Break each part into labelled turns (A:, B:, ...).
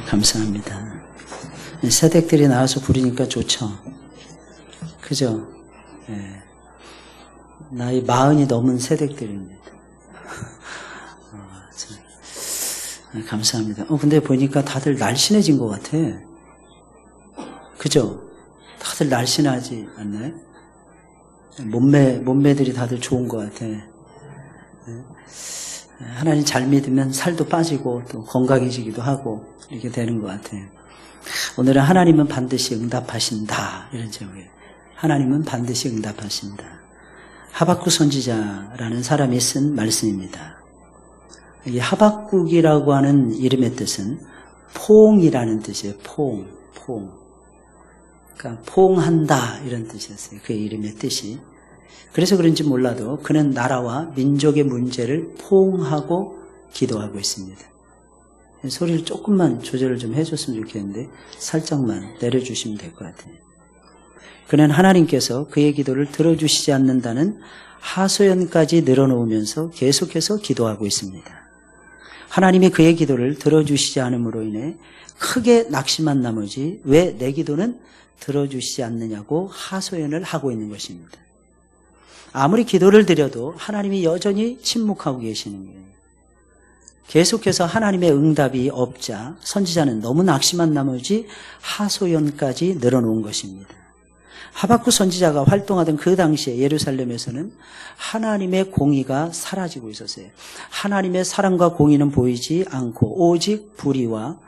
A: 감사합니다. 새댁들이 나와서 부르니까 좋죠. 그죠? 네. 나이 40이 넘은 새댁들입니다. 감사합니다. 근데 보니까 다들 날씬해진 것 같아. 그죠? 다들 날씬하지 않나요? 몸매들이 다들 좋은 것 같아. 하나님 잘 믿으면 살도 빠지고 또 건강해지기도 하고 이렇게 되는 것 같아요. 오늘은 하나님은 반드시 응답하신다 이런 제목이에요. 하나님은 반드시 응답하신다. 하박국 선지자라는 사람이 쓴 말씀입니다. 이 하박국이라고 하는 이름의 뜻은 포옹이라는 뜻이에요. 포옹. 그러니까 포옹한다 이런 뜻이었어요. 그의 이름의 뜻이. 그래서 그런지 몰라도 그는 나라와 민족의 문제를 포옹하고 기도하고 있습니다. 소리를 조금만 조절을 좀 해줬으면 좋겠는데 살짝만 내려주시면 될 것 같아요. 그는 하나님께서 그의 기도를 들어주시지 않는다는 하소연까지 늘어놓으면서 계속해서 기도하고 있습니다. 하나님이 그의 기도를 들어주시지 않음으로 인해 크게 낙심한 나머지 왜 내 기도는 들어주시지 않느냐고 하소연을 하고 있는 것입니다. 아무리 기도를 드려도 하나님이 여전히 침묵하고 계시는 거예요. 계속해서 하나님의 응답이 없자 선지자는 너무 낙심한 나머지 하소연까지 늘어놓은 것입니다. 하박국 선지자가 활동하던 그 당시에 예루살렘에서는 하나님의 공의가 사라지고 있었어요. 하나님의 사랑과 공의는 보이지 않고 오직 불의와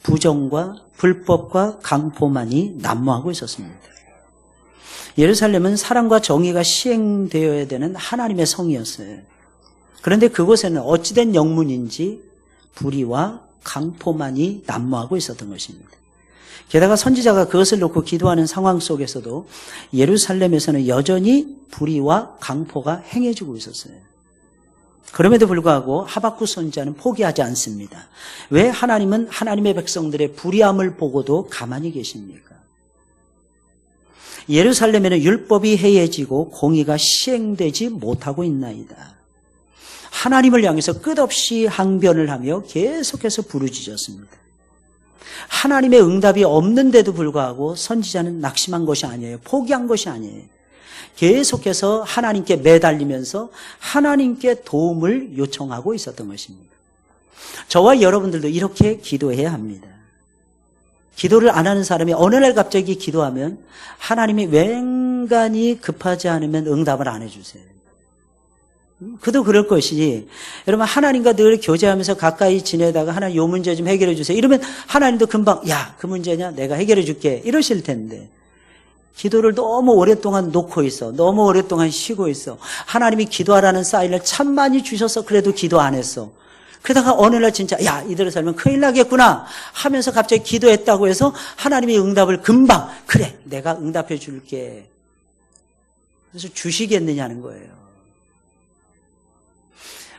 A: 부정과 불법과 강포만이 난무하고 있었습니다. 예루살렘은 사랑과 정의가 시행되어야 되는 하나님의 성이었어요. 그런데 그곳에는 어찌된 영문인지 불의와 강포만이 난무하고 있었던 것입니다. 게다가 선지자가 그것을 놓고 기도하는 상황 속에서도 예루살렘에서는 여전히 불의와 강포가 행해지고 있었어요. 그럼에도 불구하고 하박국 선지자는 포기하지 않습니다. 왜 하나님은 하나님의 백성들의 불의함을 보고도 가만히 계십니까? 예루살렘에는 율법이 해이해지고 공의가 시행되지 못하고 있나이다. 하나님을 향해서 끝없이 항변을 하며 계속해서 부르짖었습니다. 하나님의 응답이 없는데도 불구하고 선지자는 낙심한 것이 아니에요. 포기한 것이 아니에요. 계속해서 하나님께 매달리면서 하나님께 도움을 요청하고 있었던 것입니다. 저와 여러분들도 이렇게 기도해야 합니다. 기도를 안 하는 사람이 어느 날 갑자기 기도하면 하나님이 웬간히 급하지 않으면 응답을 안 해주세요. 그도 그럴 것이지. 여러분 하나님과 늘 교제하면서 가까이 지내다가 하나님 요 문제 좀 해결해 주세요. 이러면 하나님도 금방 야, 그 문제냐? 내가 해결해 줄게. 이러실 텐데. 기도를 너무 오랫동안 놓고 있어. 너무 오랫동안 쉬고 있어. 하나님이 기도하라는 사인을 참 많이 주셔서 그래도 기도 안 했어. 그러다가 어느 날 진짜 야, 이대로 살면 큰일 나겠구나 하면서 갑자기 기도했다고 해서 하나님이 응답을 금방 그래, 내가 응답해 줄게. 그래서 주시겠느냐는 거예요.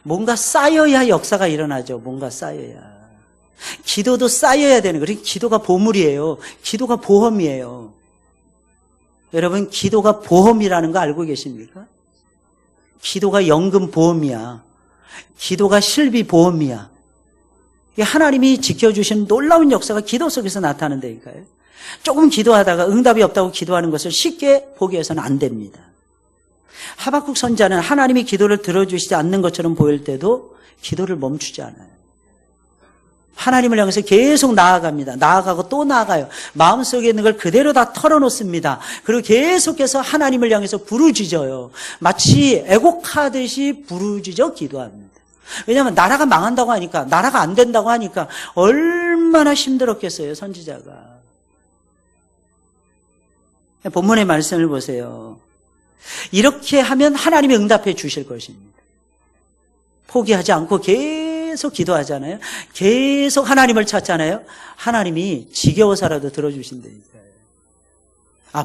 A: 뭔가 쌓여야 역사가 일어나죠. 뭔가 쌓여야. 기도도 쌓여야 되는 거예요. 기도가 보물이에요. 기도가 보험이에요. 여러분 기도가 보험이라는 거 알고 계십니까? 기도가 연금 보험이야. 기도가 실비 보험이야. 하나님이 지켜주신 놀라운 역사가 기도 속에서 나타난다니까요. 조금 기도하다가 응답이 없다고 기도하는 것을 쉽게 포기해서는 안 됩니다. 하박국 선지자는 하나님이 기도를 들어주시지 않는 것처럼 보일 때도 기도를 멈추지 않아요. 하나님을 향해서 계속 나아갑니다. 나아가고 또 나아가요. 마음속에 있는 걸 그대로 다 털어놓습니다. 그리고 계속해서 하나님을 향해서 부르짖어요. 마치 애곡하듯이 부르짖어 기도합니다. 왜냐하면 나라가 망한다고 하니까, 나라가 안 된다고 하니까 얼마나 힘들었겠어요, 선지자가. 본문의 말씀을 보세요. 이렇게 하면 하나님이 응답해 주실 것입니다. 포기하지 않고 계속 기도하잖아요. 계속 하나님을 찾잖아요. 하나님이 지겨워서라도 들어주신다니까요.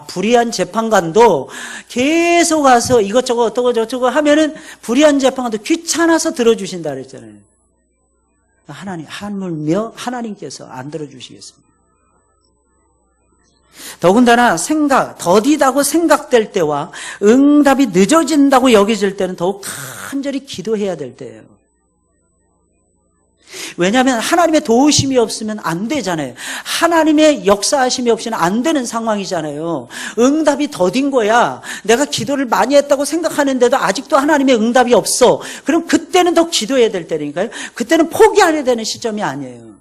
A: 불의한 재판관도 계속 와서 이것저것 어쩌고 저쩌고 하면은 불의한 재판관도 귀찮아서 들어주신다 그랬잖아요. 하나님, 하물며 하나님께서 안 들어주시겠습니다. 더군다나 더디다고 생각될 때와 응답이 늦어진다고 여겨질 때는 더욱 간절히 기도해야 될 때예요. 왜냐하면 하나님의 도우심이 없으면 안 되잖아요. 하나님의 역사하심이 없이는 안 되는 상황이잖아요. 응답이 더딘 거야. 내가 기도를 많이 했다고 생각하는데도 아직도 하나님의 응답이 없어. 그럼 그때는 더 기도해야 될 때니까요. 그때는 포기해야 되는 시점이 아니에요.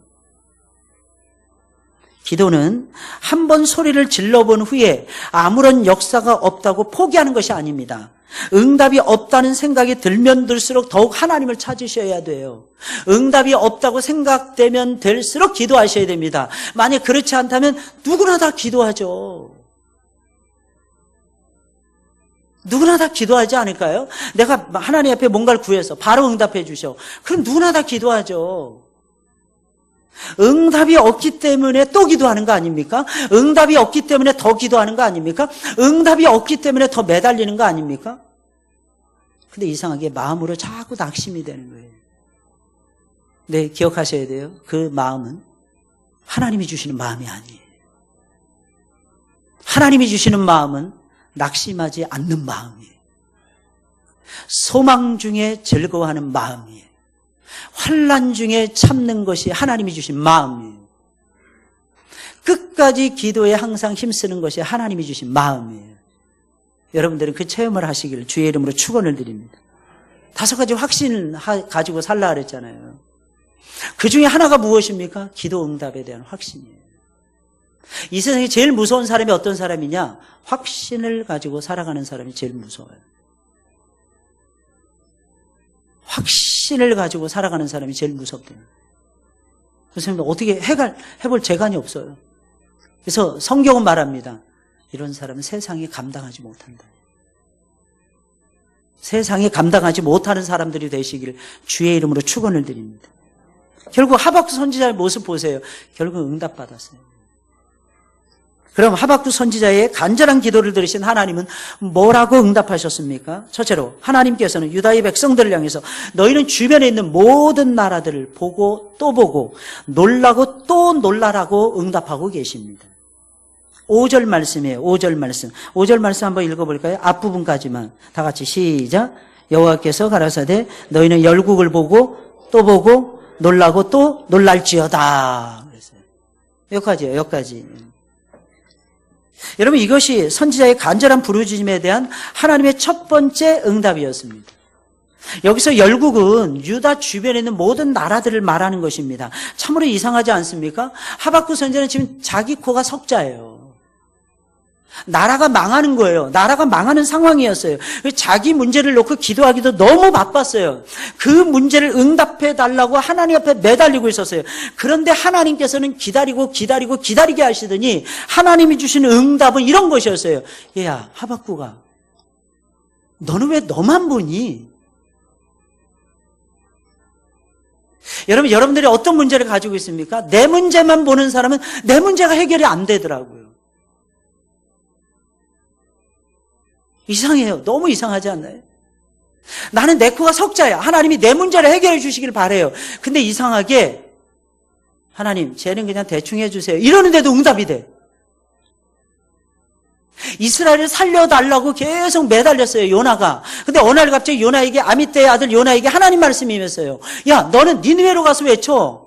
A: 기도는 한 번 소리를 질러본 후에 아무런 역사가 없다고 포기하는 것이 아닙니다. 응답이 없다는 생각이 들면 들수록 더욱 하나님을 찾으셔야 돼요. 응답이 없다고 생각되면 될수록 기도하셔야 됩니다. 만약 그렇지 않다면 누구나 다 기도하죠. 누구나 다 기도하지 않을까요? 내가 하나님 앞에 뭔가를 구해서 바로 응답해 주셔. 그럼 누구나 다 기도하죠. 응답이 없기 때문에 또 기도하는 거 아닙니까? 응답이 없기 때문에 더 기도하는 거 아닙니까? 응답이 없기 때문에 더 매달리는 거 아닙니까? 근데 이상하게 마음으로 자꾸 낙심이 되는 거예요. 네, 기억하셔야 돼요. 그 마음은 하나님이 주시는 마음이 아니에요. 하나님이 주시는 마음은 낙심하지 않는 마음이에요. 소망 중에 즐거워하는 마음이에요. 환난 중에 참는 것이 하나님이 주신 마음이에요. 끝까지 기도에 항상 힘쓰는 것이 하나님이 주신 마음이에요. 여러분들은 그 체험을 하시기를 주의 이름으로 축원을 드립니다. 5가지 확신을 가지고 살라 그랬잖아요. 그 중에 하나가 무엇입니까? 기도 응답에 대한 확신이에요. 이 세상에 제일 무서운 사람이 어떤 사람이냐? 확신을 가지고 살아가는 사람이 제일 무서워요. 확신을 가지고 살아가는 사람이 제일 무섭대요. 그래서 어떻게 해볼 재간이 없어요. 그래서 성경은 말합니다. 이런 사람은 세상이 감당하지 못한다. 세상이 감당하지 못하는 사람들이 되시기를 주의 이름으로 축원을 드립니다. 결국 하박국 선지자의 모습 보세요. 결국 응답받았어요. 그럼 하박국 선지자의 간절한 기도를 들으신 하나님은 뭐라고 응답하셨습니까? 첫째로 하나님께서는 유다의 백성들을 향해서 너희는 주변에 있는 모든 나라들을 보고 또 보고 놀라고 또 놀라라고 응답하고 계십니다. 5절 말씀이에요. 5절 말씀. 5절 말씀 한번 읽어볼까요? 앞부분까지만. 다 같이 시작. 여호와께서 가라사대 너희는 열국을 보고 또 보고 놀라고 또 놀랄지어다. 그랬어요. 여기까지예요. 여기까지. 여러분 이것이 선지자의 간절한 부르짖음에 대한 하나님의 첫 번째 응답이었습니다. 여기서 열국은 유다 주변에 있는 모든 나라들을 말하는 것입니다. 참으로 이상하지 않습니까? 하박국 선지자는 지금 자기 코가 석자예요. 나라가 망하는 거예요. 나라가 망하는 상황이었어요. 자기 문제를 놓고 기도하기도 너무 바빴어요. 그 문제를 응답해 달라고 하나님 앞에 매달리고 있었어요. 그런데 하나님께서는 기다리게 하시더니 하나님이 주시는 응답은 이런 것이었어요. 얘야, 하박국아, 너는 왜 너만 보니? 여러분들이 어떤 문제를 가지고 있습니까? 내 문제만 보는 사람은 내 문제가 해결이 안 되더라고요. 이상해요. 너무 이상하지 않나요? 나는 내 코가 석자야. 하나님이 내 문제를 해결해 주시길 바라요. 근데 이상하게 하나님, 쟤는 그냥 대충 해주세요. 이러는데도 응답이 돼. 이스라엘을 살려달라고 계속 매달렸어요, 요나가. 근데 어느 날 갑자기 요나에게, 아미떼의 아들 요나에게 하나님 말씀이 임했어요. 야, 너는 니느웨로 가서 외쳐.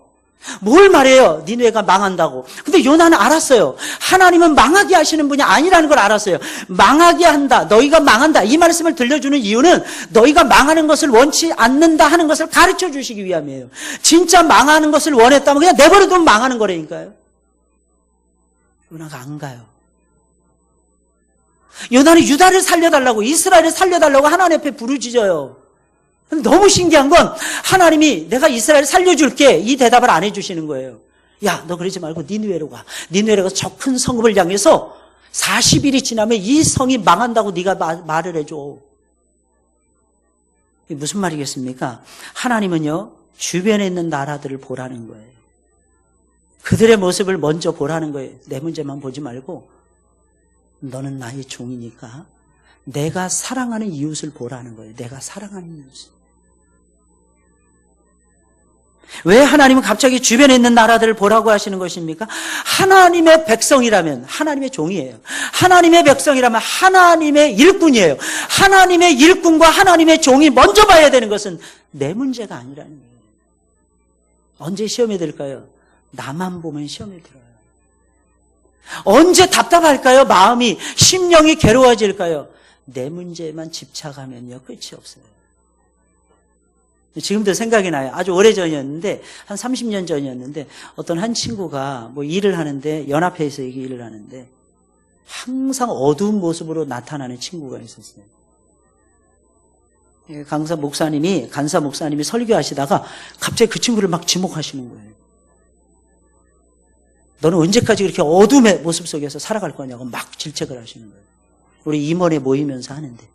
A: 뭘 말해요? 니느웨가 망한다고. 근데 요나는 알았어요. 하나님은 망하게 하시는 분이 아니라는 걸 알았어요. 망하게 한다. 너희가 망한다. 이 말씀을 들려주는 이유는 너희가 망하는 것을 원치 않는다 하는 것을 가르쳐 주시기 위함이에요. 진짜 망하는 것을 원했다면 그냥 내버려두면 망하는 거라니까요. 요나가 안 가요. 요나는 유다를 살려달라고, 이스라엘을 살려달라고 하나님 앞에 부르짖어요. 너무 신기한 건 하나님이 내가 이스라엘 살려줄게 이 대답을 안 해주시는 거예요. 야, 너 그러지 말고 니느웨로 가. 니느웨로 가서 저 큰 성읍을 향해서 40일이 지나면 이 성이 망한다고 네가 말을 해줘. 이게 무슨 말이겠습니까? 하나님은요, 주변에 있는 나라들을 보라는 거예요. 그들의 모습을 먼저 보라는 거예요. 내 문제만 보지 말고 너는 나의 종이니까 내가 사랑하는 이웃을 보라는 거예요. 내가 사랑하는 이웃을. 왜 하나님은 갑자기 주변에 있는 나라들을 보라고 하시는 것입니까? 하나님의 백성이라면 하나님의 종이에요. 하나님의 백성이라면 하나님의 일꾼이에요. 하나님의 일꾼과 하나님의 종이 먼저 봐야 되는 것은 내 문제가 아니라는 거예요. 언제 시험에 들까요? 나만 보면 시험에 들어요. 언제 답답할까요? 마음이, 심령이 괴로워질까요? 내 문제에만 집착하면요, 끝이 없어요. 지금도 생각이 나요. 아주 오래전이었는데, 한 30년 전이었는데, 어떤 한 친구가 뭐 일을 하는데, 연합회에서 일을 하는데, 항상 어두운 모습으로 나타나는 친구가 있었어요. 간사 목사님이 설교하시다가 갑자기 그 친구를 막 지목하시는 거예요. 너는 언제까지 그렇게 어둠의 모습 속에서 살아갈 거냐고 막 질책을 하시는 거예요. 우리 임원회 모이면서 하는데.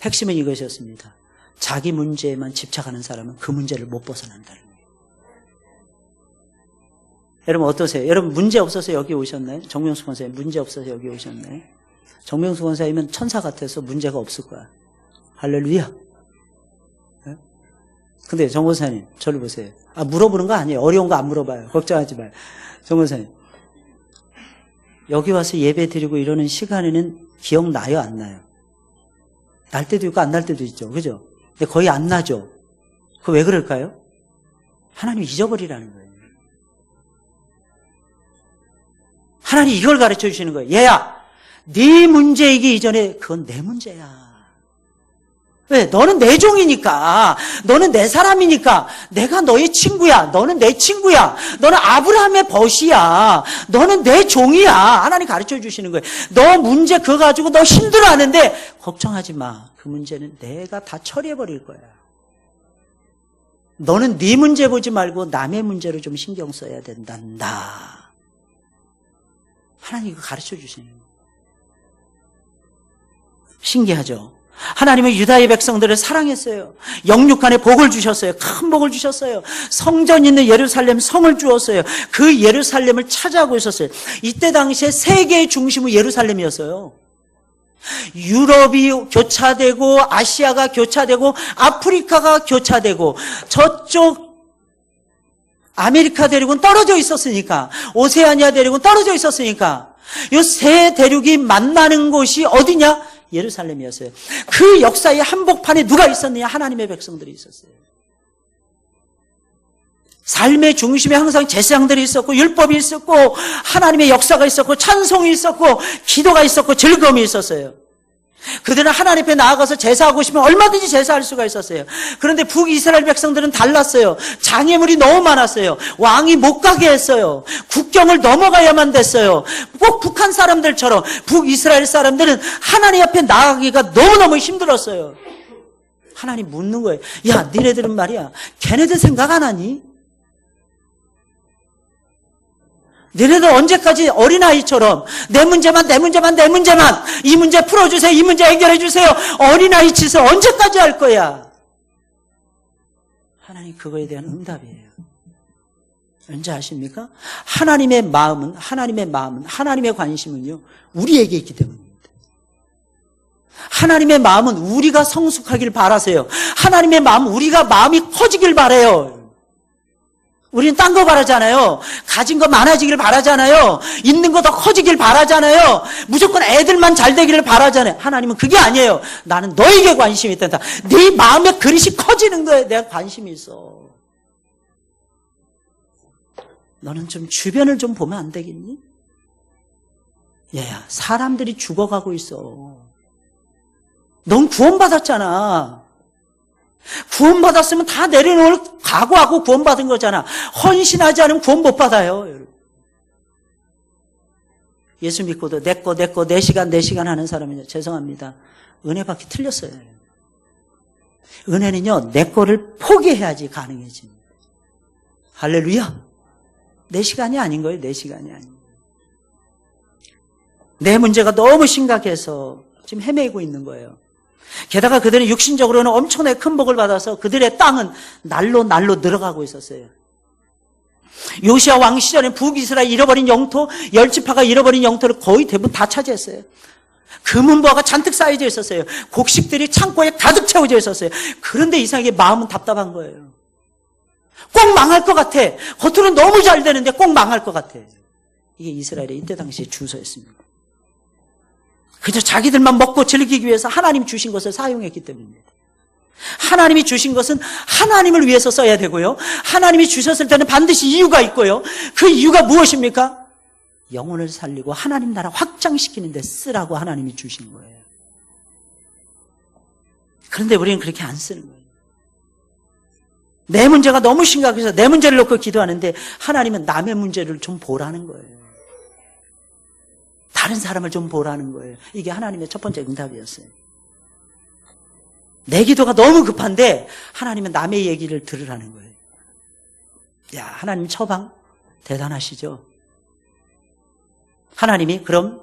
A: 핵심은 이것이었습니다. 자기 문제에만 집착하는 사람은 그 문제를 못 벗어난다는 거예요. 여러분 어떠세요? 여러분 문제 없어서 여기 오셨나요? 정명수 권사님 문제 없어서 여기 오셨나요? 정명수 권사님은 천사 같아서 문제가 없을 거야. 할렐루야. 네? 근데 정 권사님 저를 보세요. 물어보는 거 아니에요. 어려운 거 안 물어봐요. 걱정하지 마요. 정 권사님 여기 와서 예배 드리고 이러는 시간에는 기억나요? 안 나요? 날 때도 있고 안 날 때도 있죠. 그죠? 근데 거의 안 나죠. 그거 왜 그럴까요? 하나님이 잊어버리라는 거예요. 하나님이 이걸 가르쳐 주시는 거예요. 얘야, 네 문제이기 이전에 그건 내 문제야. 왜? 너는 내 종이니까, 너는 내 사람이니까, 내가 너의 친구야, 너는 내 친구야, 너는 아브라함의 벗이야, 너는 내 종이야. 하나님 가르쳐 주시는 거예요. 너 문제 그거 가지고 너 힘들어하는데 걱정하지 마. 그 문제는 내가 다 처리해 버릴 거야. 너는 네 문제 보지 말고 남의 문제로 좀 신경 써야 된단다. 하나님 이거 가르쳐 주시는 거예요. 신기하죠? 하나님은 유다의 백성들을 사랑했어요. 영육간에 복을 주셨어요. 큰 복을 주셨어요. 성전 있는 예루살렘 성을 주었어요. 그 예루살렘을 차지하고 있었어요. 이때 당시에 세계의 중심은 예루살렘이었어요. 유럽이 교차되고 아시아가 교차되고 아프리카가 교차되고 저쪽 아메리카 대륙은 떨어져 있었으니까, 오세아니아 대륙은 떨어져 있었으니까 이 세 대륙이 만나는 곳이 어디냐? 예루살렘이었어요. 그 역사의 한복판에 누가 있었느냐? 하나님의 백성들이 있었어요. 삶의 중심에 항상 제사장들이 있었고 율법이 있었고 하나님의 역사가 있었고 찬송이 있었고 기도가 있었고 즐거움이 있었어요. 그들은 하나님 앞에 나아가서 제사하고 싶으면 얼마든지 제사할 수가 있었어요. 그런데 북이스라엘 백성들은 달랐어요. 장애물이 너무 많았어요. 왕이 못 가게 했어요. 국경을 넘어가야만 됐어요. 꼭 북한 사람들처럼 북이스라엘 사람들은 하나님 앞에 나아가기가 너무너무 힘들었어요. 하나님 묻는 거예요. 야, 니네들은 말이야, 걔네들 생각 안 하니? 너희들 언제까지 어린아이처럼 내 문제만 이 문제 풀어주세요, 이 문제 해결해주세요, 어린아이 짓을 언제까지 할 거야? 하나님 그거에 대한 응답이에요. 왠지 아십니까? 하나님의 마음은 하나님의 관심은요 우리에게 있기 때문입니다. 하나님의 마음은 우리가 성숙하길 바라세요. 하나님의 마음은 우리가 마음이 커지길 바라요. 우리는 딴 거 바라잖아요. 가진 거 많아지길 바라잖아요. 있는 거 더 커지길 바라잖아요. 무조건 애들만 잘 되기를 바라잖아요. 하나님은 그게 아니에요. 나는 너에게 관심이 있단다. 네 마음의 그릇이 커지는 거에 내가 관심이 있어. 너는 좀 주변을 좀 보면 안 되겠니? 얘야, 사람들이 죽어가고 있어. 넌 구원받았잖아. 구원받았으면 다 내려놓을 각오하고 구원받은 거잖아. 헌신하지 않으면 구원 못 받아요. 예수 믿고도 내 시간 하는 사람은요, 죄송합니다, 은혜 받기 틀렸어요. 은혜는요 내 거를 포기해야지 가능해집니다. 할렐루야. 내 시간이 아닌 거예요. 내 시간이 아닌 거예요. 내 문제가 너무 심각해서 지금 헤매고 있는 거예요. 게다가 그들은 육신적으로는 엄청나게 큰 복을 받아서 그들의 땅은 날로 늘어가고 있었어요. 요시야 왕 시절에 북이스라엘 잃어버린 영토, 10지파가 잃어버린 영토를 거의 대부분 다 차지했어요. 금은보화가 잔뜩 쌓여져 있었어요. 곡식들이 창고에 가득 채워져 있었어요. 그런데 이상하게 마음은 답답한 거예요. 꼭 망할 것 같아. 겉으로는 너무 잘 되는데 꼭 망할 것 같아. 이게 이스라엘의 이때 당시의 주소였습니다. 그저 자기들만 먹고 즐기기 위해서 하나님 주신 것을 사용했기 때문입니다. 하나님이 주신 것은 하나님을 위해서 써야 되고요. 하나님이 주셨을 때는 반드시 이유가 있고요. 그 이유가 무엇입니까? 영혼을 살리고 하나님 나라 확장시키는 데 쓰라고 하나님이 주신 거예요. 그런데 우리는 그렇게 안 쓰는 거예요. 내 문제가 너무 심각해서 내 문제를 놓고 기도하는데 하나님은 남의 문제를 좀 보라는 거예요. 다른 사람을 좀 보라는 거예요. 이게 하나님의 첫 번째 응답이었어요. 내 기도가 너무 급한데 하나님은 남의 얘기를 들으라는 거예요. 야, 하나님 처방 대단하시죠? 하나님이 그럼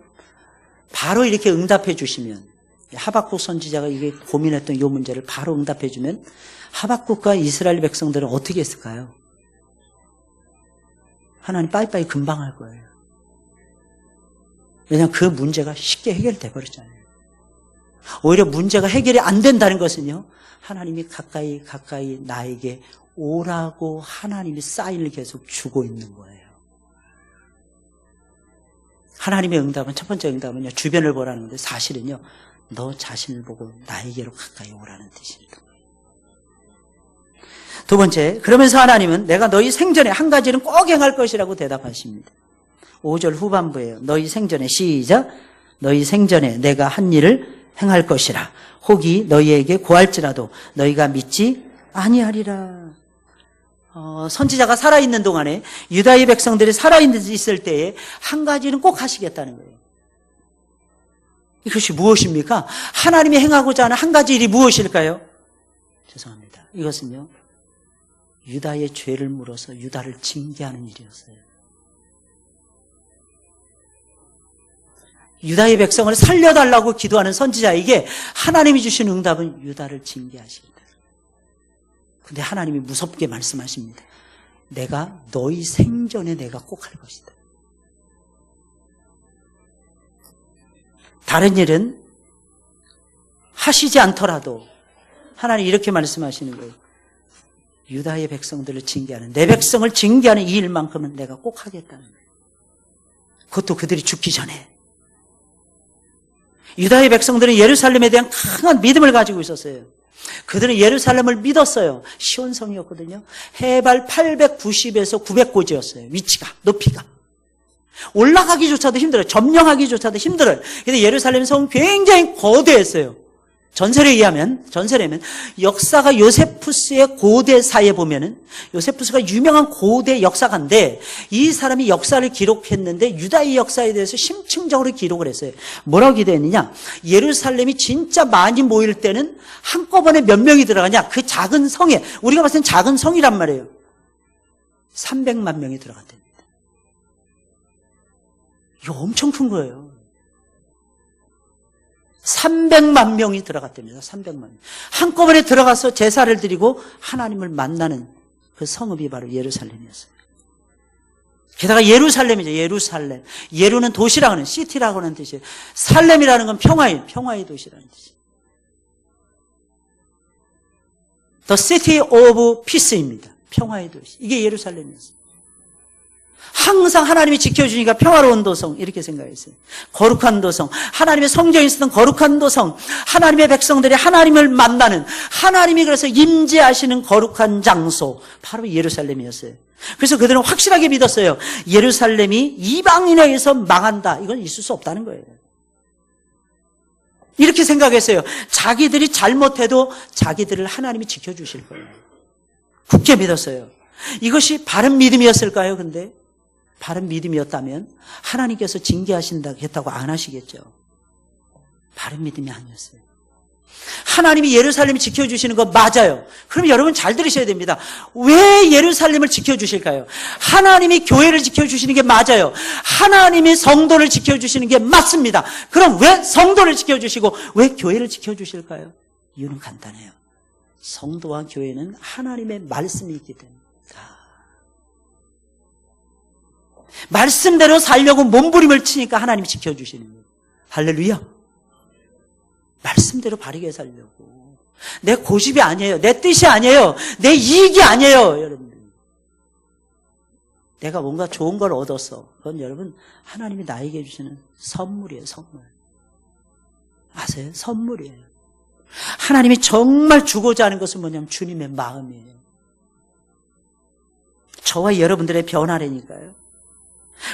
A: 바로 이렇게 응답해 주시면, 하박국 선지자가 이게 고민했던 이 문제를 바로 응답해 주면 하박국과 이스라엘 백성들은 어떻게 했을까요? 하나님 빠이빠이 금방 할 거예요. 왜냐하면 그 문제가 쉽게 해결돼 버렸잖아요. 오히려 문제가 해결이 안 된다는 것은요, 하나님이 가까이 나에게 오라고 하나님이 사인을 계속 주고 있는 거예요. 하나님의 응답은, 첫 번째 응답은요, 주변을 보라는 건데 사실은요, 너 자신을 보고 나에게로 가까이 오라는 뜻입니다. 두 번째, 그러면서 하나님은 내가 너희 생전에 한 가지는 꼭 행할 것이라고 대답하십니다. 5절 후반부예요. 너희 생전에, 시작. 너희 생전에 내가 한 일을 행할 것이라. 혹이 너희에게 구할지라도 너희가 믿지 아니하리라. 선지자가 살아있는 동안에, 유다의 백성들이 살아있을 때에 한 가지는 꼭 하시겠다는 거예요. 이것이 무엇입니까? 하나님이 행하고자 하는 한 가지 일이 무엇일까요? 죄송합니다. 이것은요, 유다의 죄를 물어서 유다를 징계하는 일이었어요. 유다의 백성을 살려달라고 기도하는 선지자에게 하나님이 주신 응답은 유다를 징계하시겠다. 근데 하나님이 무섭게 말씀하십니다. 내가 너희 생전에 내가 꼭 할 것이다. 다른 일은 하시지 않더라도 하나님 이렇게 말씀하시는 거예요. 유다의 백성들을 징계하는, 내 백성을 징계하는 이 일만큼은 내가 꼭 하겠다는 거예요. 그것도 그들이 죽기 전에. 유다의 백성들은 예루살렘에 대한 강한 믿음을 가지고 있었어요. 그들은 예루살렘을 믿었어요. 시온성이었거든요. 해발 890에서 900고지였어요. 위치가, 높이가. 올라가기조차도 힘들어요. 점령하기조차도 힘들어요. 근데 예루살렘 성은 굉장히 거대했어요. 전설에 의하면 역사가 요세푸스의 고대사에 보면은, 요세푸스가 유명한 고대 역사가인데 이 사람이 역사를 기록했는데 유다의 역사에 대해서 심층적으로 기록을 했어요. 뭐라고 기도했느냐? 예루살렘이 진짜 많이 모일 때는 한꺼번에 몇 명이 들어가냐? 그 작은 성에, 우리가 봤을 땐 작은 성이란 말이에요. 300만 명이 들어갔답니다. 이거 엄청 큰 거예요. 300만 명이 들어갔답니다. 300만 명. 한꺼번에 들어가서 제사를 드리고 하나님을 만나는 그 성읍이 바로 예루살렘이었어요. 게다가 예루살렘이죠. 예루살렘. 예루는 도시라고 하는, 시티라고 하는 뜻이에요. 살렘이라는 건 평화의 도시라는 뜻이에요. The City of Peace입니다. 평화의 도시. 이게 예루살렘이었어요. 항상 하나님이 지켜주니까 평화로운 도성, 이렇게 생각했어요. 거룩한 도성, 하나님의 성전에 있었던 거룩한 도성, 하나님의 백성들이 하나님을 만나는, 하나님이 그래서 임재하시는 거룩한 장소, 바로 예루살렘이었어요. 그래서 그들은 확실하게 믿었어요. 예루살렘이 이방인에 의해서 망한다, 이건 있을 수 없다는 거예요. 이렇게 생각했어요. 자기들이 잘못해도 자기들을 하나님이 지켜주실 거예요. 굳게 믿었어요. 이것이 바른 믿음이었을까요? 근데 바른 믿음이었다면 하나님께서 징계하신다고 했다고 안 하시겠죠. 바른 믿음이 아니었어요. 하나님이 예루살렘을 지켜주시는 거 맞아요. 그럼 여러분 잘 들으셔야 됩니다. 왜 예루살렘을 지켜주실까요? 하나님이 교회를 지켜주시는 게 맞아요. 하나님이 성도를 지켜주시는 게 맞습니다. 그럼 왜 성도를 지켜주시고 왜 교회를 지켜주실까요? 이유는 간단해요. 성도와 교회는 하나님의 말씀이 있기 때문에. 말씀대로 살려고 몸부림을 치니까 하나님이 지켜주시는 거예요. 할렐루야. 말씀대로 바르게 살려고. 내 고집이 아니에요. 내 뜻이 아니에요. 내 이익이 아니에요. 여러분. 내가 뭔가 좋은 걸 얻었어. 그건 여러분 하나님이 나에게 주시는 선물이에요. 선물. 아세요? 선물이에요. 하나님이 정말 주고자 하는 것은 뭐냐면 주님의 마음이에요. 저와 여러분들의 변화라니까요.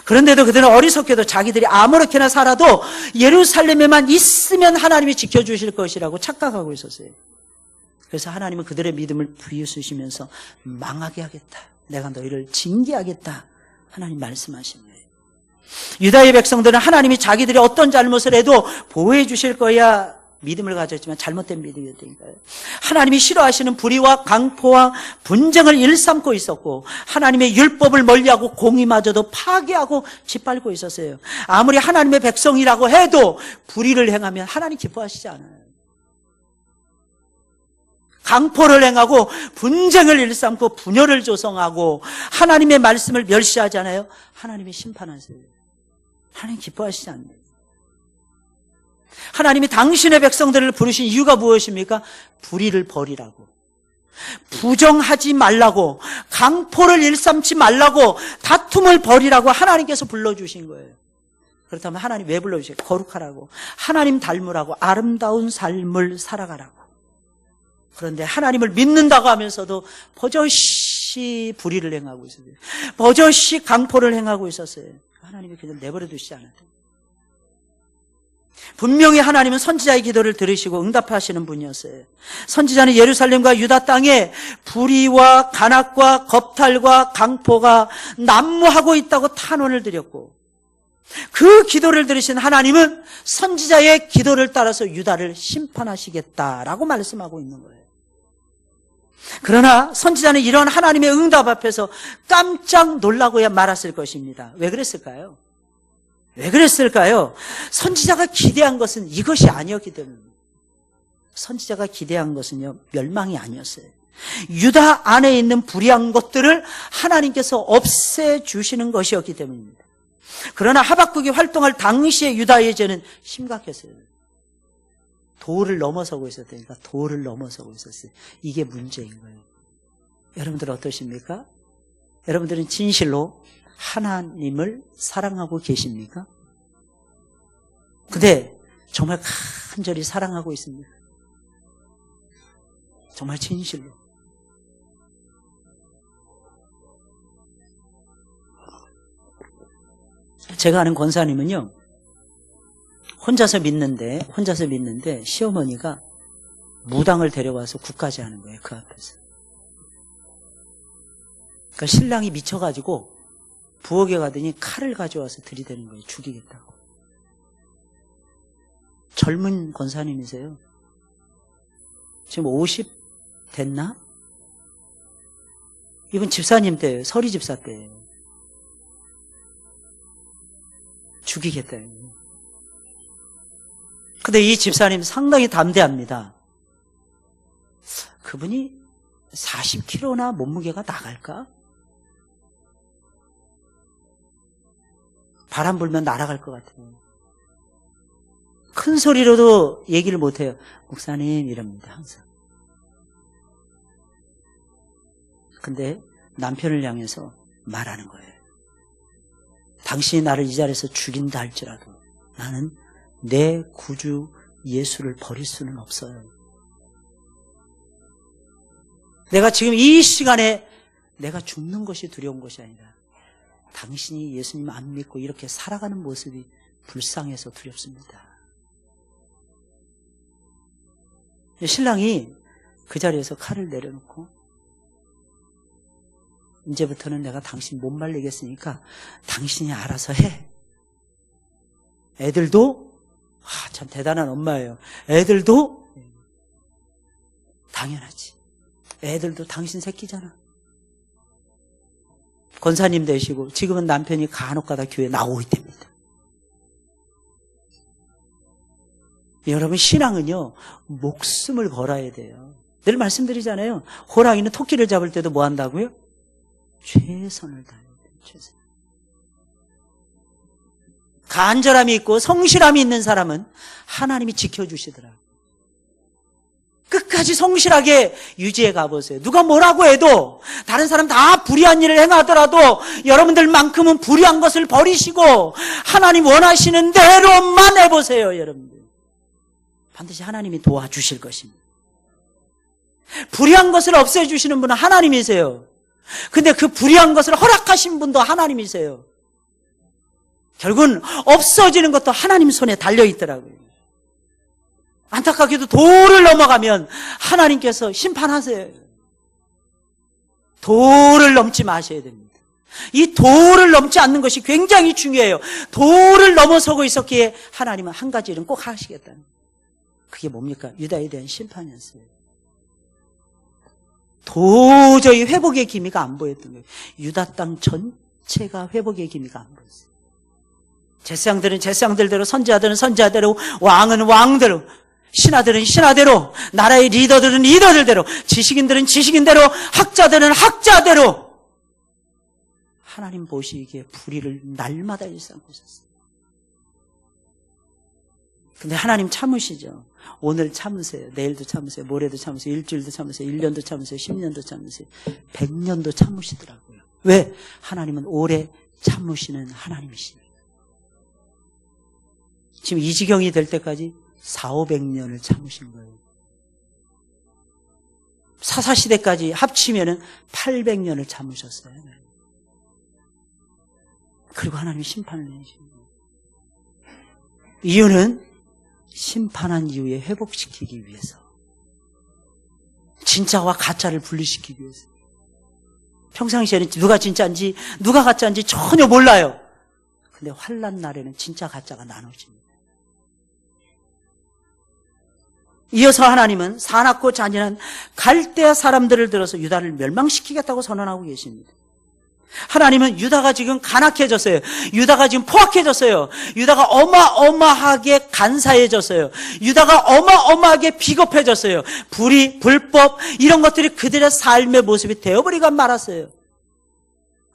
A: 그런데도 그들은 어리석게도 자기들이 아무렇게나 살아도 예루살렘에만 있으면 하나님이 지켜주실 것이라고 착각하고 있었어요. 그래서 하나님은 그들의 믿음을 부여주시면서 망하게 하겠다. 내가 너희를 징계하겠다. 하나님 말씀하신 거예요. 유다의 백성들은 하나님이 자기들이 어떤 잘못을 해도 보호해 주실 거야 믿음을 가졌지만 잘못된 믿음이었다니까요. 하나님이 싫어하시는 불의와 강포와 분쟁을 일삼고 있었고 하나님의 율법을 멀리하고 공의마저도 파괴하고 짓밟고 있었어요. 아무리 하나님의 백성이라고 해도 불의를 행하면 하나님 기뻐하시지 않아요. 강포를 행하고 분쟁을 일삼고 분열을 조성하고 하나님의 말씀을 멸시하잖아요. 하나님이 심판하세요. 하나님 기뻐하시지 않나요? 하나님이 당신의 백성들을 부르신 이유가 무엇입니까? 불의를 버리라고, 부정하지 말라고, 강포를 일삼지 말라고, 다툼을 버리라고 하나님께서 불러주신 거예요. 그렇다면 하나님 왜 불러주세요? 거룩하라고, 하나님 닮으라고, 아름다운 삶을 살아가라고. 그런데 하나님을 믿는다고 하면서도 버젓이 불의를 행하고 있었어요. 버젓이 강포를 행하고 있었어요. 하나님이 그냥 내버려 두시지 않았다. 분명히 하나님은 선지자의 기도를 들으시고 응답하시는 분이었어요. 선지자는 예루살렘과 유다 땅에 불의와 간악과 겁탈과 강포가 난무하고 있다고 탄원을 드렸고, 그 기도를 들으신 하나님은 선지자의 기도를 따라서 유다를 심판하시겠다라고 말씀하고 있는 거예요. 그러나 선지자는 이런 하나님의 응답 앞에서 깜짝 놀라고야 말았을 것입니다. 왜 그랬을까요? 왜 그랬을까요? 선지자가 기대한 것은 이것이 아니었기 때문입니다. 선지자가 기대한 것은요, 멸망이 아니었어요. 유다 안에 있는 불의한 것들을 하나님께서 없애주시는 것이었기 때문입니다. 그러나 하박국이 활동할 당시의 유다의 죄는 심각했어요. 도를 넘어서고 있었다니까. 도를 넘어서고 있었어요. 이게 문제인 거예요. 여러분들 어떠십니까? 여러분들은 진실로 하나님을 사랑하고 계십니까? 근데 정말 간절히 사랑하고 있습니까? 정말 진실로. 제가 아는 권사님은요, 혼자서 믿는데 시어머니가 무당을 데려와서 국가제 하는 거예요. 그 앞에서. 그러니까 신랑이 미쳐가지고 부엌에 가더니 칼을 가져와서 들이대는 거예요. 죽이겠다고. 젊은 권사님이세요. 지금 50 됐나? 이분 집사님 때예요. 서리 집사 때예요. 죽이겠다요. 근데 이 집사님 상당히 담대합니다. 그분이 40kg나 몸무게가 나갈까? 바람 불면 날아갈 것 같아요. 큰 소리로도 얘기를 못해요. 목사님 이럽니다. 항상. 근데 남편을 향해서 말하는 거예요. 당신이 나를 이 자리에서 죽인다 할지라도 나는 내 구주 예수를 버릴 수는 없어요. 내가 지금 이 시간에 내가 죽는 것이 두려운 것이 아니라 당신이 예수님 안 믿고 이렇게 살아가는 모습이 불쌍해서 두렵습니다. 신랑이 그 자리에서 칼을 내려놓고 이제부터는 내가 당신 못 말리겠으니까 당신이 알아서 해. 애들도 참 대단한 엄마예요. 애들도 당연하지. 애들도 당신 새끼잖아. 권사님 되시고 지금은 남편이 간혹가다 교회 나오고 있답니다. 여러분 신앙은요 목숨을 걸어야 돼요. 늘 말씀드리잖아요. 호랑이는 토끼를 잡을 때도 뭐 한다고요? 최선을 다해야 돼요. 최선. 간절함이 있고 성실함이 있는 사람은 하나님이 지켜주시더라. 끝까지 성실하게 유지해 가보세요. 누가 뭐라고 해도 다른 사람 다 불의한 일을 행하더라도 여러분들만큼은 불의한 것을 버리시고 하나님 원하시는 대로만 해보세요. 여러분들 반드시 하나님이 도와주실 것입니다. 불의한 것을 없애주시는 분은 하나님이세요. 근데 그 불의한 것을 허락하신 분도 하나님이세요. 결국은 없어지는 것도 하나님 손에 달려있더라고요. 안타깝게도 도를 넘어가면 하나님께서 심판하세요. 도를 넘지 마셔야 됩니다. 이 도를 넘지 않는 것이 굉장히 중요해요. 도를 넘어서고 있었기에 하나님은 한 가지 일은 꼭 하시겠다는, 그게 뭡니까? 유다에 대한 심판이었어요. 도저히 회복의 기미가 안 보였던 거예요. 유다 땅 전체가 회복의 기미가 안 보였어요. 제사장들은 제사장들대로, 선지자들은 선지자대로, 왕은 왕대로, 신하들은 신하대로, 나라의 리더들은 리더들대로, 지식인들은 지식인대로, 학자들은 학자대로 하나님 보시기에 불의를 날마다 일삼고 있었어요. 근데 하나님 참으시죠. 오늘 참으세요. 내일도 참으세요. 모레도 참으세요. 일주일도 참으세요. 1년도 참으세요. 10년도 참으세요. 100년도 참으시더라고요. 왜? 하나님은 오래 참으시는 하나님이십니다. 지금 이 지경이 될 때까지 400~500년을 참으신 거예요. 사사시대까지 합치면은 800년을 참으셨어요. 그리고 하나님이 심판을 내리시는 거예요. 이유는 심판한 이후에 회복시키기 위해서, 진짜와 가짜를 분리시키기 위해서. 평상시에는 누가 진짜인지 누가 가짜인지 전혀 몰라요. 근데 환난 날에는 진짜 가짜가 나눠집니다. 이어서 하나님은 사납고 잔인한 갈대아 사람들을 들어서 유다를 멸망시키겠다고 선언하고 계십니다. 하나님은 유다가 지금 간악해졌어요. 유다가 지금 포악해졌어요. 유다가 어마어마하게 간사해졌어요. 유다가 어마어마하게 비겁해졌어요. 불의, 불법 이런 것들이 그들의 삶의 모습이 되어버리고 말았어요.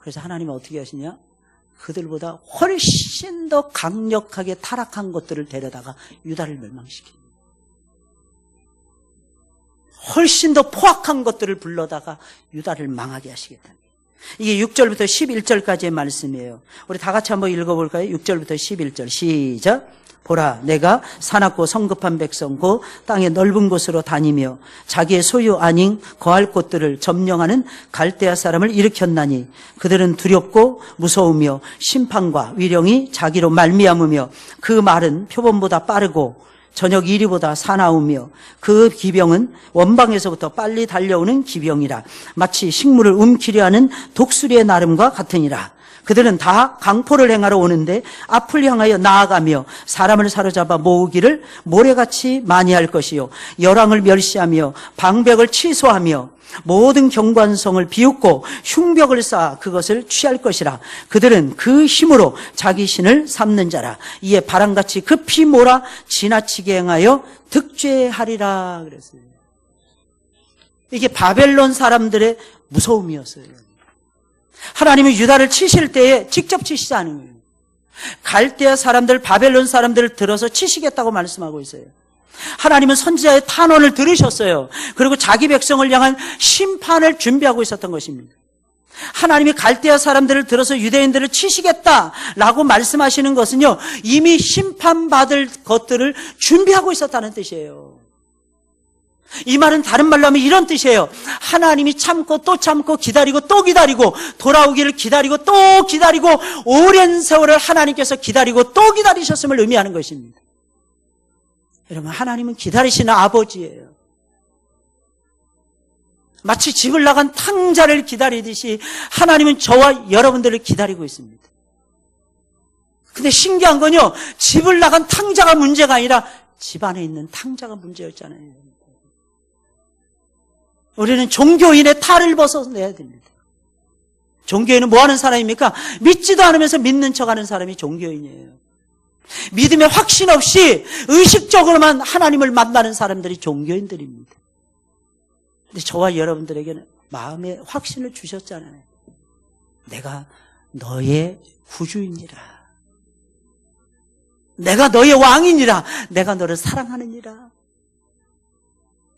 A: 그래서 하나님은 어떻게 하시냐? 그들보다 훨씬 더 강력하게 타락한 것들을 데려다가 유다를 멸망시킵니다. 훨씬 더 포악한 것들을 불러다가 유다를 망하게 하시겠다. 이게 6절부터 11절까지의 말씀이에요. 우리 다 같이 한번 읽어볼까요? 6절부터 11절 시작. 보라, 내가 사납고 성급한 백성 곧 땅의 넓은 곳으로 다니며 자기의 소유 아닌 거할 곳들을 점령하는 갈대아 사람을 일으켰나니 그들은 두렵고 무서우며 심판과 위령이 자기로 말미암으며 그 말은 표범보다 빠르고 저녁 이리보다 사나우며 그 기병은 원방에서부터 빨리 달려오는 기병이라. 마치 식물을 움키려 하는 독수리의 나름과 같으니라. 그들은 다 강포를 행하러 오는데 앞을 향하여 나아가며 사람을 사로잡아 모으기를 모래같이 많이 할 것이요 열왕을 멸시하며 방백을 취소하며 모든 경관성을 비웃고 흉벽을 쌓아 그것을 취할 것이라. 그들은 그 힘으로 자기 신을 삼는 자라. 이에 바람같이 급히 몰아 지나치게 행하여 득죄하리라 그랬어요. 이게 바벨론 사람들의 무서움이었어요. 하나님이 유다를 치실 때에 직접 치시지 않은 거예요. 갈대아 사람들, 바벨론 사람들을 들어서 치시겠다고 말씀하고 있어요. 하나님은 선지자의 탄원을 들으셨어요. 그리고 자기 백성을 향한 심판을 준비하고 있었던 것입니다. 하나님이 갈대아 사람들을 들어서 유대인들을 치시겠다라고 말씀하시는 것은요, 이미 심판받을 것들을 준비하고 있었다는 뜻이에요. 이 말은 다른 말로 하면 이런 뜻이에요. 하나님이 참고 또 참고 기다리고 또 기다리고 돌아오기를 기다리고 또 기다리고 오랜 세월을 하나님께서 기다리고 또 기다리셨음을 의미하는 것입니다. 여러분, 하나님은 기다리시는 아버지예요. 마치 집을 나간 탕자를 기다리듯이 하나님은 저와 여러분들을 기다리고 있습니다. 근데 신기한 건요, 집을 나간 탕자가 문제가 아니라 집 안에 있는 탕자가 문제였잖아요. 우리는 종교인의 탈을 벗어내야 됩니다. 종교인은 뭐 하는 사람입니까? 믿지도 않으면서 믿는 척하는 사람이 종교인이에요. 믿음의 확신 없이 의식적으로만 하나님을 만나는 사람들이 종교인들입니다. 근데 저와 여러분들에게는 마음의 확신을 주셨잖아요. 내가 너의 구주이니라. 내가 너의 왕이니라. 내가 너를 사랑하느니라.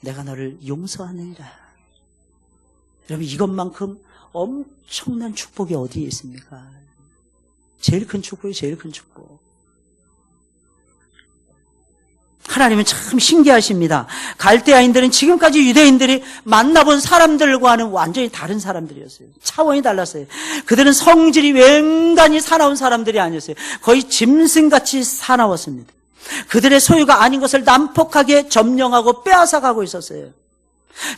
A: 내가 너를 용서하느니라. 여러분, 이것만큼 엄청난 축복이 어디에 있습니까? 제일 큰 축복이 제일 큰 축복. 하나님은 참 신기하십니다. 갈대아인들은 지금까지 유대인들이 만나본 사람들과는 완전히 다른 사람들이었어요. 차원이 달랐어요. 그들은 성질이 웬간히 사나운 사람들이 아니었어요. 거의 짐승같이 사나웠습니다. 그들의 소유가 아닌 것을 난폭하게 점령하고 빼앗아가고 있었어요.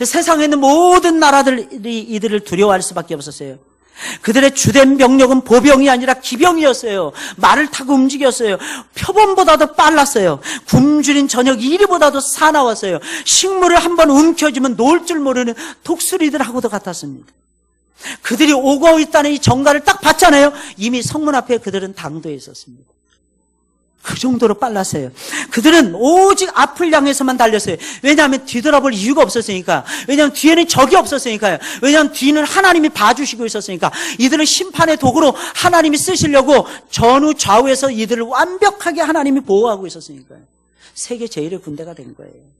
A: 세상에 있는 모든 나라들이 이들을 두려워할 수밖에 없었어요. 그들의 주된 병력은 보병이 아니라 기병이었어요. 말을 타고 움직였어요. 표범보다도 빨랐어요. 굶주린 저녁 이리보다도 사나웠어요. 식물을 한번 움켜쥐면 놓을 줄 모르는 독수리들하고도 같았습니다. 그들이 오고 있다는 이 정가를 딱 봤잖아요. 이미 성문 앞에 그들은 당도해 있었습니다. 그 정도로 빨랐어요. 그들은 오직 앞을 향해서만 달렸어요. 왜냐하면 뒤돌아볼 이유가 없었으니까. 왜냐하면 뒤에는 적이 없었으니까요. 왜냐하면 뒤는 하나님이 봐주시고 있었으니까. 이들은 심판의 도구로 하나님이 쓰시려고 전후 좌우에서 이들을 완벽하게 하나님이 보호하고 있었으니까요. 세계 제1의 군대가 된 거예요.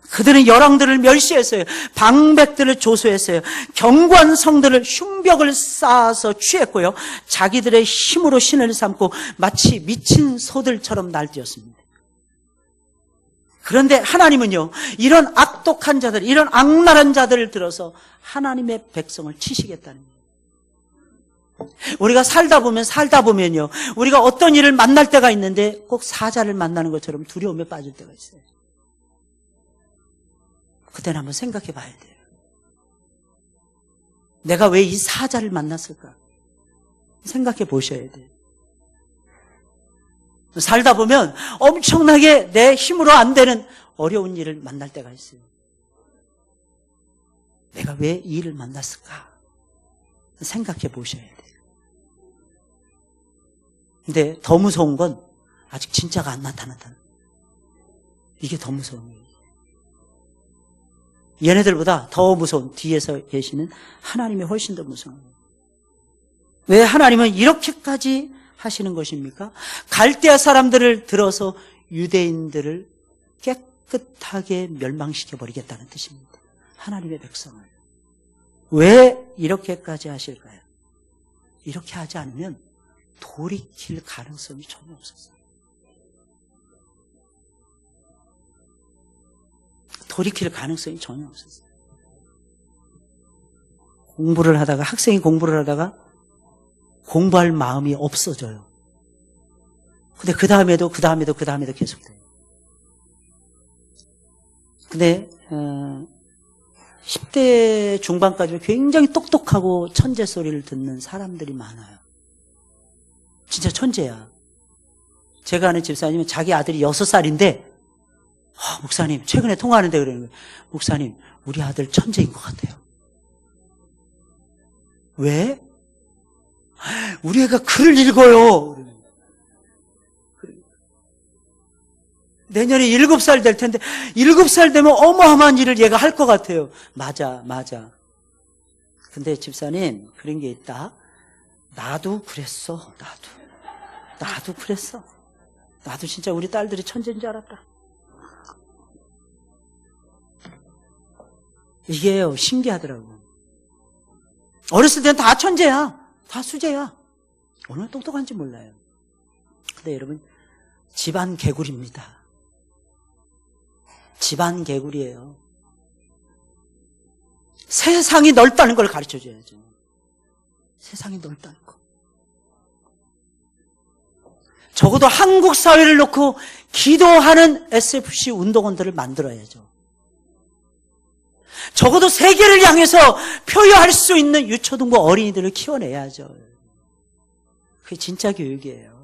A: 그들은 열왕들을 멸시했어요. 방백들을 조소했어요. 견고한 성들을 흉벽을 쌓아서 취했고요. 자기들의 힘으로 신을 삼고 마치 미친 소들처럼 날뛰었습니다. 그런데 하나님은요, 이런 악독한 자들, 이런 악랄한 자들을 들어서 하나님의 백성을 치시겠다는 거예요. 우리가 살다 보면요, 우리가 어떤 일을 만날 때가 있는데 꼭 사자를 만나는 것처럼 두려움에 빠질 때가 있어요. 그때는 한번 생각해 봐야 돼요. 내가 왜 이 사자를 만났을까? 생각해 보셔야 돼요. 살다 보면 엄청나게 내 힘으로 안 되는 어려운 일을 만날 때가 있어요. 내가 왜 이 일을 만났을까? 생각해 보셔야 돼요. 근데 더 무서운 건 아직 진짜가 안 나타났다는 거예요. 이게 더 무서운 거예요. 얘네들보다 더 무서운 뒤에서 계시는 하나님이 훨씬 더 무서운 거예요. 왜 하나님은 이렇게까지 하시는 것입니까? 갈대아 사람들을 들어서 유대인들을 깨끗하게 멸망시켜버리겠다는 뜻입니다. 하나님의 백성을. 왜 이렇게까지 하실까요? 이렇게 하지 않으면 돌이킬 가능성이 전혀 없었어요. 돌이킬 가능성이 전혀 없었어요. 학생이 공부를 하다가 공부할 마음이 없어져요. 근데 그 다음에도 계속돼요. 근데 10대 중반까지 굉장히 똑똑하고 천재 소리를 듣는 사람들이 많아요. 진짜 천재야. 제가 아는 집사님은 자기 아들이 6살인데 목사님, 최근에 통화하는데 그러는 거예요. 목사님, 우리 아들 천재인 것 같아요. 왜? 우리 애가 글을 읽어요. 내년에 7살 될 텐데 7살 되면 어마어마한 일을 얘가 할 것 같아요. 맞아. 근데 집사님, 그런 게 있다. 나도 그랬어. 나도 그랬어. 나도 진짜 우리 딸들이 천재인 줄 알았다. 이게요, 신기하더라고. 어렸을 때는 다 천재야. 다 수재야. 얼마나 똑똑한지 몰라요. 근데 여러분, 집안 개구리입니다. 집안 개구리예요. 세상이 넓다는 걸 가르쳐줘야죠. 세상이 넓다는 거. 적어도 한국 사회를 놓고 기도하는 SFC 운동원들을 만들어야죠. 적어도 세계를 향해서 표현할 수 있는 유초등부 어린이들을 키워내야죠. 그게 진짜 교육이에요.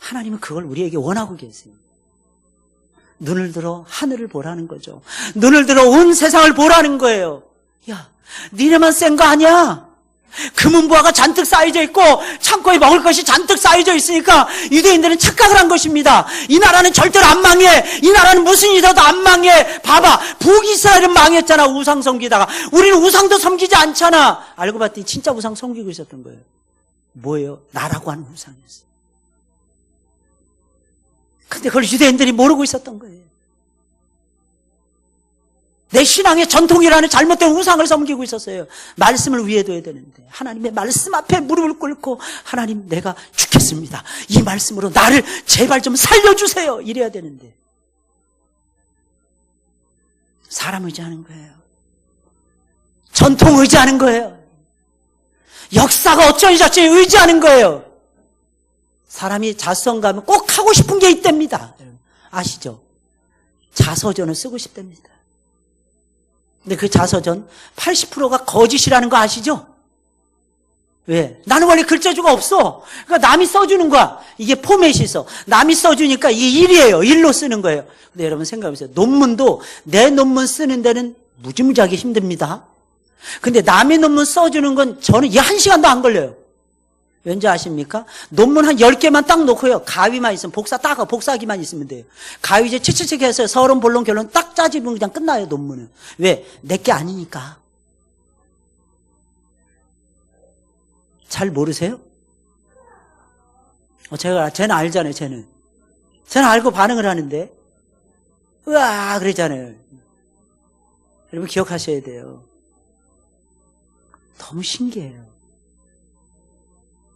A: 하나님은 그걸 우리에게 원하고 계세요. 눈을 들어 하늘을 보라는 거죠. 눈을 들어 온 세상을 보라는 거예요. 야, 니네만 센 거 아니야? 금은보화가 잔뜩 쌓여져 있고 창고에 먹을 것이 잔뜩 쌓여져 있으니까 유대인들은 착각을 한 것입니다. 이 나라는 절대로 안 망해. 이 나라는 무슨 일이 있어도 안 망해. 봐봐, 북이스라엘은 망했잖아. 우상 섬기다가. 우리는 우상도 섬기지 않잖아. 알고 봤더니 진짜 우상 섬기고 있었던 거예요. 뭐예요? 나라고 하는 우상이었어요. 근데 그걸 유대인들이 모르고 있었던 거예요. 내 신앙의 전통이라는 잘못된 우상을 섬기고 있었어요. 말씀을 위에 둬야 되는데 하나님의 말씀 앞에 무릎을 꿇고 하나님, 내가 죽겠습니다. 알겠습니다. 이 말씀으로 나를 제발 좀 살려주세요. 이래야 되는데 사람 의지하는 거예요. 전통 의지하는 거예요. 역사가 어쩌니 저쩌니 의지하는 거예요. 사람이 자수성가하면 꼭 하고 싶은 게 있답니다. 아시죠? 자서전을 쓰고 싶답니다. 근데 그 자서전 80%가 거짓이라는 거 아시죠? 왜? 나는 원래 글자주가 없어. 그러니까 남이 써주는 거야. 이게 포맷이 있어. 남이 써주니까 이게 일이에요. 일로 쓰는 거예요. 근데 여러분 생각해보세요. 논문도 내 논문 쓰는 데는 무지무지하게 힘듭니다. 근데 남의 논문 써주는 건 저는 이 1시간도 안 걸려요. 왠지 아십니까? 논문 한 10개만 딱 놓고요. 가위만 있으면 복사하기만 있으면 돼요. 가위 이제 치치치 해서 서론, 본론, 결론 딱 짜집으면 그냥 끝나요, 논문은. 왜? 내게 아니니까. 잘 모르세요? 쟤는 알잖아요, 쟤는 알고 반응을 하는데. 으아, 그러잖아요. 여러분 기억하셔야 돼요. 너무 신기해요.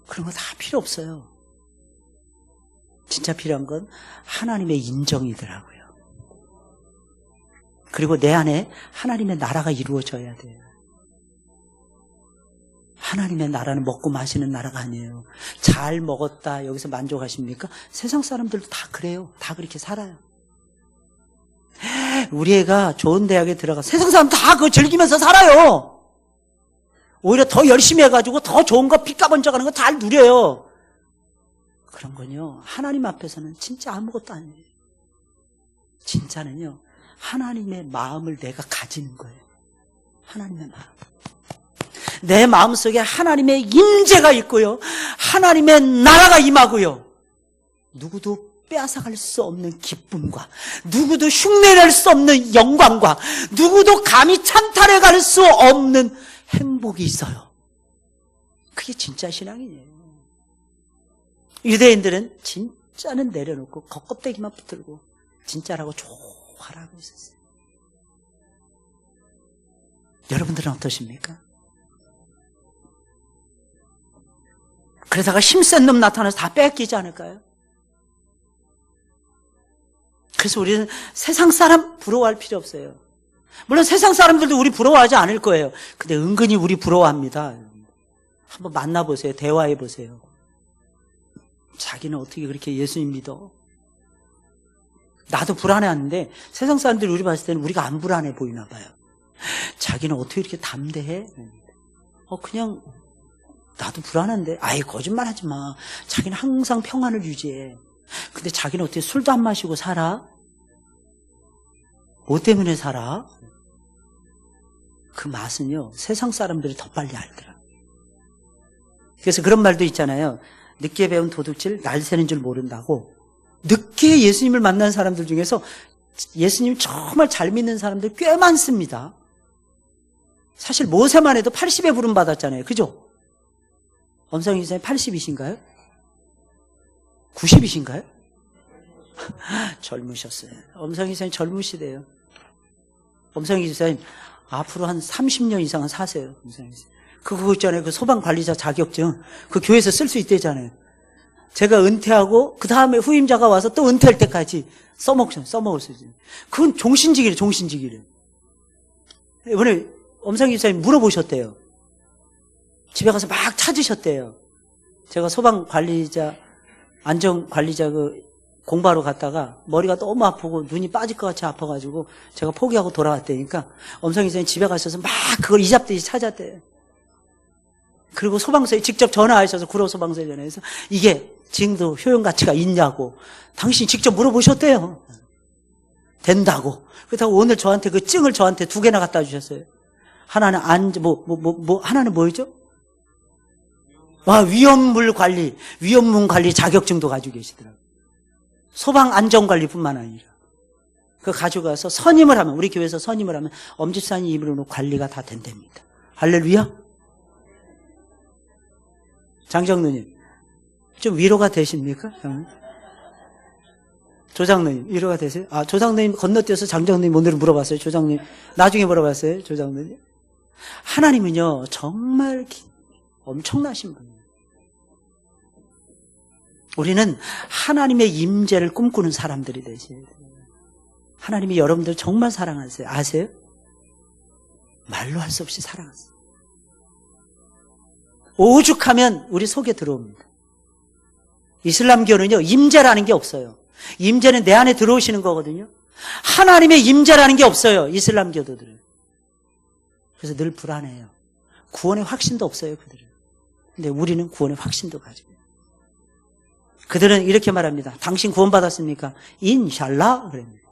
A: 그런 거 다 필요 없어요. 진짜 필요한 건 하나님의 인정이더라고요. 그리고 내 안에 하나님의 나라가 이루어져야 돼요. 하나님의 나라는 먹고 마시는 나라가 아니에요. 잘 먹었다 여기서 만족하십니까? 세상 사람들도 다 그래요. 다 그렇게 살아요. 우리 애가 좋은 대학에 들어가 세상 사람 다 그거 즐기면서 살아요. 오히려 더 열심히 해가지고 더 좋은 거 빚가번져가는 거 잘 누려요. 그런 건요, 하나님 앞에서는 진짜 아무것도 아니에요. 진짜는요, 하나님의 마음을 내가 가지는 거예요. 하나님의 마음. 내 마음속에 하나님의 임재가 있고요, 하나님의 나라가 임하고요, 누구도 빼앗아갈 수 없는 기쁨과 누구도 흉내낼 수 없는 영광과 누구도 감히 찬탈해갈 수 없는 행복이 있어요. 그게 진짜 신앙이에요. 유대인들은 진짜는 내려놓고 겉껍데기만 붙들고 진짜라고 좋아하고 있었어요. 여러분들은 어떠십니까? 그러다가 힘센 놈 나타나서 다 뺏기지 않을까요? 그래서 우리는 세상 사람 부러워할 필요 없어요. 물론 세상 사람들도 우리 부러워하지 않을 거예요. 근데 은근히 우리 부러워합니다. 한번 만나보세요. 대화해보세요. 자기는 어떻게 그렇게 예수님 믿어? 나도 불안해하는데 세상 사람들이 우리 봤을 때는 우리가 안 불안해 보이나 봐요. 자기는 어떻게 이렇게 담대해? 그냥 나도 불안한데. 아이, 거짓말하지 마. 자기는 항상 평안을 유지해. 근데 자기는 어떻게 술도 안 마시고 살아? 뭐 때문에 살아? 그 맛은요, 세상 사람들이 더 빨리 알더라. 그래서 그런 말도 있잖아요. 늦게 배운 도둑질 날 새는 줄 모른다고. 늦게 예수님을 만난 사람들 중에서 예수님 정말 잘 믿는 사람들 꽤 많습니다. 사실 모세만 해도 80에 부름 받았잖아요. 그죠? 엄성희 기사님 80이신가요? 90이신가요? 젊으셨어요. 엄성희 기사님 젊으시대요. 엄성희 기사님 앞으로 한 30년 이상은 사세요. 그거 있잖아요. 그 소방관리자 자격증. 그 교회에서 쓸 수 있대잖아요. 제가 은퇴하고 그 다음에 후임자가 와서 또 은퇴할 때까지 써먹을 수 있어요. 그건 종신직이래요. 종신직이래요. 이번에 엄상희 기사님 물어보셨대요. 집에 가서 막 찾으셨대요. 제가 소방관리자 안전관리자 그 공부하러 갔다가 머리가 너무 아프고 눈이 빠질 것 같이 아파가지고 제가 포기하고 돌아왔다니까 엄상희 기사님 집에 가셔서 막 그걸 이잡듯이 찾았대요. 그리고 소방서에 직접 전화하셔서 구로소방서에 전화해서 이게 지금도 효용가치가 있냐고 당신이 직접 물어보셨대요. 된다고. 그렇다고 오늘 저한테 그 증을 저한테 2개나 갖다 주셨어요. 하나는 하나는 뭐였죠? 위험물 관리 자격증도 가지고 계시더라고요. 소방 안전관리뿐만 아니라. 그거 가지고 가서 선임을 하면, 우리 교회에서 선임을 하면 엄집사님 이름으로 관리가 다 된답니다. 할렐루야? 장정누님, 좀 위로가 되십니까? 조장누님, 위로가 되세요? 조장누님 건너뛰어서 장정누님 오늘은 물어봤어요. 조장누님, 나중에 물어봤어요. 조장누님. 하나님은요, 정말 엄청나신 분이에요. 우리는 하나님의 임재를 꿈꾸는 사람들이 되셔야 돼요. 하나님이 여러분들 정말 사랑하세요. 아세요? 말로 할 수 없이 사랑하세요. 오죽하면 우리 속에 들어옵니다. 이슬람교는요, 임재라는 게 없어요. 임재는 내 안에 들어오시는 거거든요. 하나님의 임재라는 게 없어요. 이슬람교도들은. 그래서 늘 불안해요. 구원의 확신도 없어요, 그들은. 근데 우리는 구원의 확신도 가지고. 그들은 이렇게 말합니다. 당신 구원받았습니까? 인샬라 그럽니다.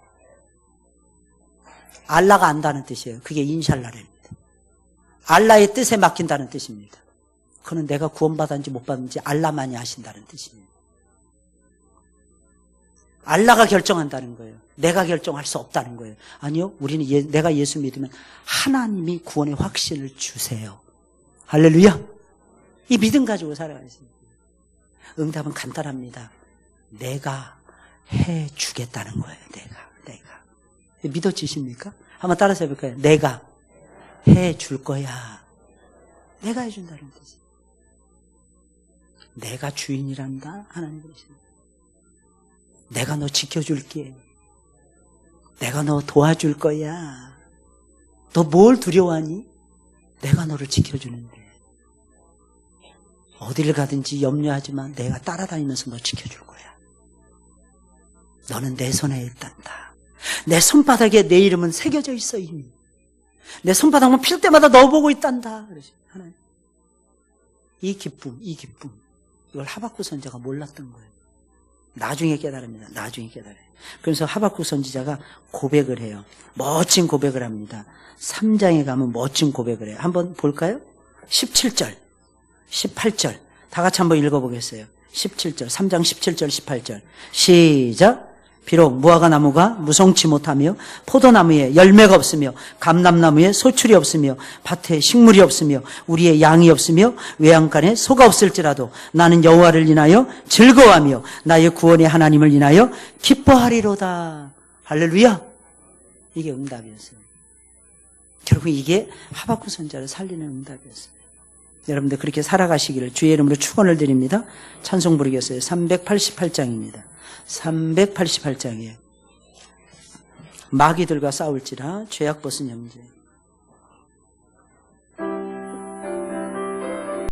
A: 알라가 안다는 뜻이에요. 그게 인샬라랍니다. 알라의 뜻에 맡긴다는 뜻입니다. 그는 내가 구원받았는지 못 받았는지 알라만이 아신다는 뜻입니다. 알라가 결정한다는 거예요. 내가 결정할 수 없다는 거예요. 아니요, 우리는 내가 예수 믿으면 하나님이 구원의 확신을 주세요. 할렐루야. 이 믿음 가지고 살아가십니다. 응답은 간단합니다. 내가 해주겠다는 거예요. 내가. 믿어지십니까? 한번 따라서 해볼까요? 내가 해줄 거야. 내가 해준다는 뜻이에요. 내가 주인이란다. 하나님 그러십니다. 내가 너 지켜줄게. 내가 너 도와줄 거야. 너 뭘 두려워하니? 내가 너를 지켜주는데. 어디를 가든지 염려하지 마. 내가 따라다니면서 너 지켜줄 거야. 너는 내 손에 있단다. 내 손바닥에 내 이름은 새겨져 있어 이미. 내 손바닥만 필 때마다 너 보고 있단다. 하나님. 이 기쁨. 이걸 하박국 선지자가 몰랐던 거예요. 나중에 깨달습니다. 나중에 깨달아요. 그래서 하박국 선지자가 고백을 해요. 멋진 고백을 합니다. 3장에 가면 멋진 고백을 해요. 한번 볼까요? 17절, 18절 다 같이 한번 읽어보겠어요. 17절, 3장 17절, 18절 시작. 비록 무화과 나무가 무성치 못하며 포도나무에 열매가 없으며 감람나무에 소출이 없으며 밭에 식물이 없으며 우리의 양이 없으며 외양간에 소가 없을지라도 나는 여호와를 인하여 즐거워하며 나의 구원의 하나님을 인하여 기뻐하리로다. 할렐루야. 이게 응답이었어요. 결국 이게 하박국 선지자를 살리는 응답이었어요. 여러분들 그렇게 살아가시기를 주의 이름으로 축원을 드립니다. 찬송 부르겠어요. 388장입니다. 388장이에요. 마귀들과 싸울지라 죄악 벗은 형제.